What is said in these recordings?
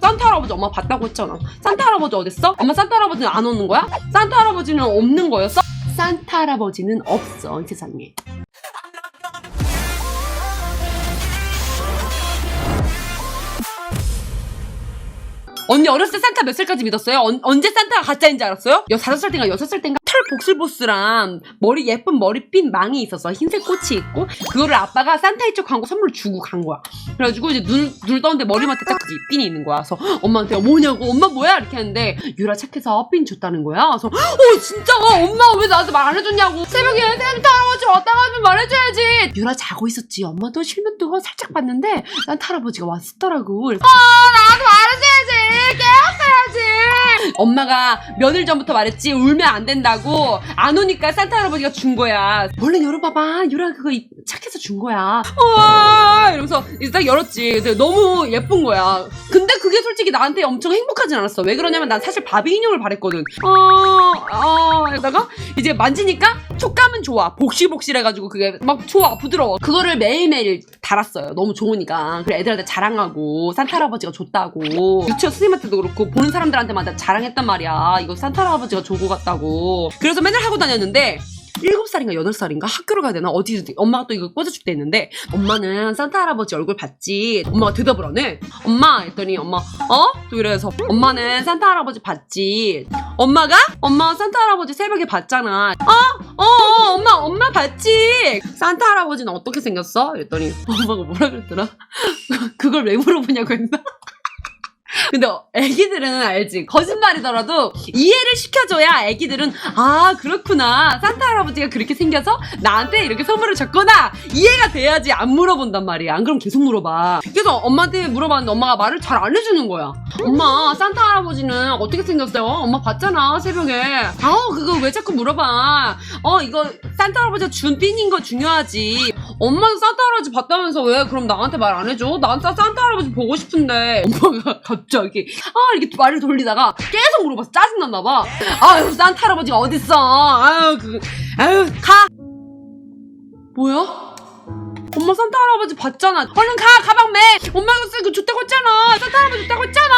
산타 할아버지 엄마 봤다고 했잖아. 산타 할아버지 어딨어? 엄마 산타 할아버지는 안 오는 거야? 산타 할아버지는 없는 거였어? 산타 할아버지는 없어 이 세상에. 언니 어렸을 때 산타 몇 살까지 믿었어요? 언제 산타가 가짜인지 알았어요? 5살 땐가 6살 땐가 털 복슬보스랑 머리 예쁜 머리핀 망이 있었어. 흰색 꽃이 있고 그거를 아빠가 산타 이쪽 광고 선물 주고 간 거야. 그래가지고 이제 눈 떠는데 머리맡에 딱 그 핀이 있는 거야. 그래서 엄마한테 뭐냐고 엄마 뭐야 이렇게 했는데 유라 착해서 핀 줬다는 거야. 그래서 진짜 엄마 왜 나한테 말 안 해줬냐고. 새벽에 산타 할아버지 왔다가 하면 말해줘야지. 유라 자고 있었지. 엄마도 실면 뜨고 살짝 봤는데 산타 할아버지가 왔었더라고. 나한테 말해줘야지. 깨웠어야지. 엄마가 며칠 전부터 말했지. 울면 안 된다고. 안 오니까 산타 할아버지가 준 거야. 얼른 열어봐봐. 유라 그거 착해서 준 거야. 이러면서 딱 열었지. 근데 너무 예쁜 거야. 근데 그게 솔직히 나한테 엄청 행복하진 않았어. 왜 그러냐면 난 사실 바비 인형을 바랬거든. 이러다가 이제 만지니까 촉감은 좋아. 복실복실해가지고 그게 막 좋아. 부드러워. 그거를 매일매일 달았어요. 너무 좋으니까. 그래 애들한테 자랑하고 산타 할아버지가 줬다고. 유치원 선생님한테도 그렇고 보는 사람들한테마다 자랑했단 말이야. 이거 산타 할아버지가 주고 갔다고. 그래서 맨날 하고 다녔는데 7살인가 8살인가 학교를 가야 되나 어디 엄마가 또 이거 꽂아줄때 했는데 엄마는 산타 할아버지 얼굴 봤지. 엄마가 대답을 안 해. 엄마 했더니 엄마 또 이래서 엄마는 산타 할아버지 봤지. 엄마가? 엄마 산타 할아버지 새벽에 봤잖아. 엄마 봤지. 산타 할아버지는 어떻게 생겼어? 이랬더니 엄마가 뭐라 그랬더라? 그걸 왜 물어보냐고 했나? 근데 애기들은 알지. 거짓말이더라도 이해를 시켜줘야 애기들은 그렇구나. 산타 할아버지가 그렇게 생겨서 나한테 이렇게 선물을 줬구나. 이해가 돼야지 안 물어본단 말이야. 안 그럼 계속 물어봐. 그래서 엄마한테 물어봤는데 엄마가 말을 잘 안 해주는 거야. 엄마 산타 할아버지는 어떻게 생겼어요? 엄마 봤잖아 새벽에. 그거 왜 자꾸 물어봐. 이거 산타 할아버지가 준 핀인 거 중요하지. 엄마는 산타 할아버지 봤다면서 왜 그럼 나한테 말 안 해줘? 난 산타 할아버지 보고 싶은데. 엄마가 갑자기 이렇게 말을 돌리다가 계속 물어봐서 짜증났나봐. 산타 할아버지가 어딨어. 가. 뭐야? 엄마 산타 할아버지 봤잖아. 얼른 가. 가방 매. 엄마가 그 줬다고 했잖아. 산타 할아버지 줬다고 했잖아.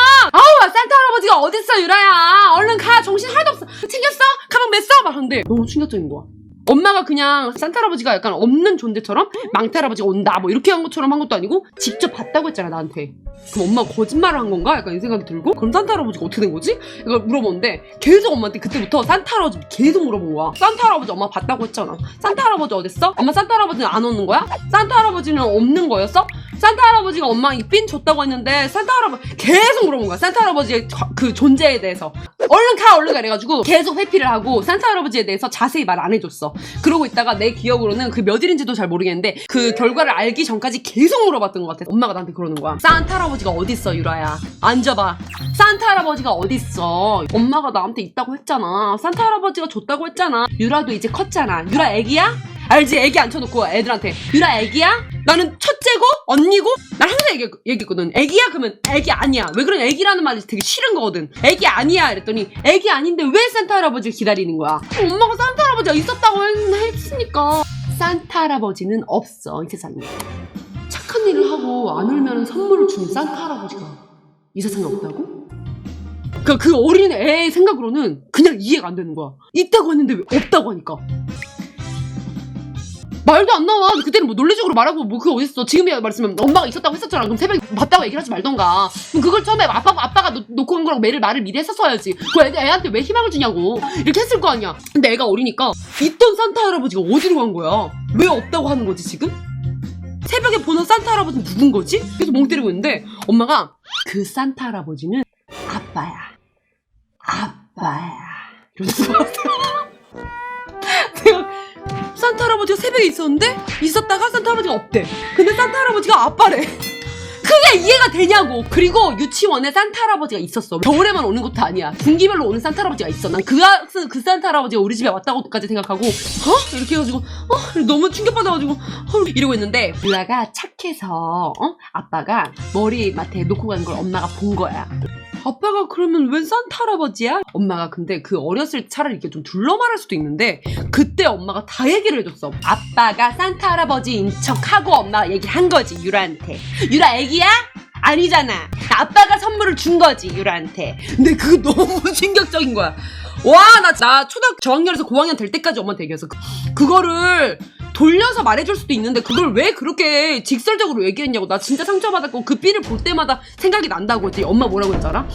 산타 할아버지가 어딨어 유라야. 얼른 가. 정신 하나도 없어. 챙겼어? 가방 맸어? 막 하는데 너무 충격적인 거야. 엄마가 그냥 산타 할아버지가 약간 없는 존재처럼 망태 할아버지가 온다 뭐 이렇게 한 것처럼 한 것도 아니고 직접 봤다고 했잖아 나한테. 그럼 엄마가 거짓말을 한 건가? 약간 이 생각이 들고 그럼 산타 할아버지가 어떻게 된 거지? 이걸 물어보는데 계속 엄마한테 그때부터 산타 할아버지 계속 물어본 거야. 산타 할아버지 엄마 봤다고 했잖아. 산타 할아버지 어딨어? 엄마 산타 할아버지는 안 오는 거야? 산타 할아버지는 없는 거였어? 산타 할아버지가 엄마 이 핀 줬다고 했는데 산타 할아버지 계속 물어본 거야. 산타 할아버지의 그 존재에 대해서. 얼른 가 이래가지고 계속 회피를 하고 산타 할아버지에 대해서 자세히 말 안 해줬어. 그러고 있다가 내 기억으로는 그 몇 일인지도 잘 모르겠는데 그 결과를 알기 전까지 계속 물어봤던 것 같아. 엄마가 나한테 그러는 거야. 산타 할아버지가 어딨어 유라야. 앉아봐. 산타 할아버지가 어딨어. 엄마가 나한테 있다고 했잖아. 산타 할아버지가 줬다고 했잖아. 유라도 이제 컸잖아. 유라 애기야? 알지? 애기 앉혀놓고 애들한테 유라 애기야? 나는 첫째고 언니고 난 항상 얘기했거든. 애기야? 그러면 애기 아니야. 왜 그러냐. 애기라는 말이 되게 싫은 거거든. 애기 아니야 이랬더니 애기 아닌데 왜 산타 할아버지를 기다리는 거야. 엄마가 산타 할아버지가 있었다고 했으니까. 산타 할아버지는 없어 이 세상에. 착한 일을 하고 안 울면 선물을 주는 산타 할아버지가 이 세상에 없다고? 그 어린 애의 생각으로는 그냥 이해가 안 되는 거야. 있다고 했는데 왜 없다고 하니까. 말도 안 나와. 그때는 뭐 논리적으로 말하고 뭐 그게 어딨어. 지금이야 말했으면 엄마가 있었다고 했었잖아. 그럼 새벽에 봤다고 얘기를 하지 말던가. 그럼 그걸 처음에 아빠가 놓고 온 거라고 말을 미리 했었어야지. 그 애한테 왜 희망을 주냐고. 이렇게 했을 거 아니야. 근데 애가 어리니까 있던 산타 할아버지가 어디로 간 거야. 왜 없다고 하는 거지 지금? 새벽에 보는 산타 할아버지는 누군 거지? 계속 멍 때리고 있는데 엄마가 그 산타 할아버지는 아빠야. 이러면서 내가 산타 할아버지가 새벽에 있었는데 있었다가 산타 할아버지가 없대. 근데 산타 할아버지가 아빠래. 그게 이해가 되냐고. 그리고 유치원에 산타 할아버지가 있었어. 겨울에만 오는 것도 아니야. 분기별로 오는 산타 할아버지가 있어. 난 그 산타 할아버지가 우리 집에 왔다고까지 생각하고 이렇게 해가지고 너무 충격받아가지고 이러고 있는데 유라가 착해서 아빠가 머리맡에 놓고 가는 걸 엄마가 본 거야. 아빠가 그러면 웬 산타 할아버지야? 엄마가 근데 그 어렸을 때 차라리 이렇게 좀 둘러 말할 수도 있는데 그때 엄마가 다 얘기를 해줬어. 아빠가 산타 할아버지인 척하고 엄마가 얘기한 거지 유라한테. 유라 애기야? 아니잖아. 아빠가 선물을 준 거지 유라한테. 근데 그거 너무 충격적인 거야. 와, 나 초등학교 저학년에서 고학년 될 때까지 엄마한테 얘기했어. 그거를 돌려서 말해줄 수도 있는데 그걸 왜 그렇게 직설적으로 얘기했냐고. 나 진짜 상처받았고 그 삐를 볼 때마다 생각이 난다고 했지. 엄마 뭐라고 했지 알아?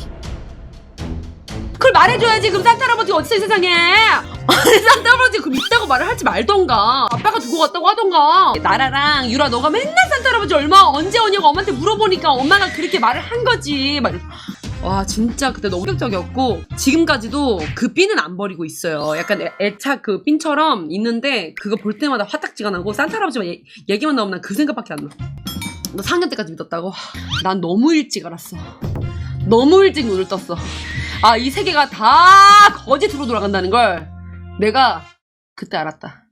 그걸 말해줘야지. 그럼 산타 할아버지가 어딨어 이 세상에. 산타 할아버지 그럼 있다고 말을 할지 말던가. 아빠가 두고 갔다고 하던가. 나라랑 유라 너가 맨날 산타 할아버지 언제 오냐고 엄마한테 물어보니까 엄마가 그렇게 말을 한 거지. 막 와, 진짜 그때 너무 충격적이었고 지금까지도 그 삐는 안 버리고 있어요. 약간 애착 그 삐처럼 있는데 그거 볼 때마다 화딱지가 나고 산타 할아버지만 얘기만 나오면 난 그 생각밖에 안 나. 너 4학년 때까지 믿었다고? 난 너무 일찍 알았어. 너무 일찍 눈을 떴어. 아, 이 세계가 다 거짓으로 돌아간다는 걸 내가 그때 알았다.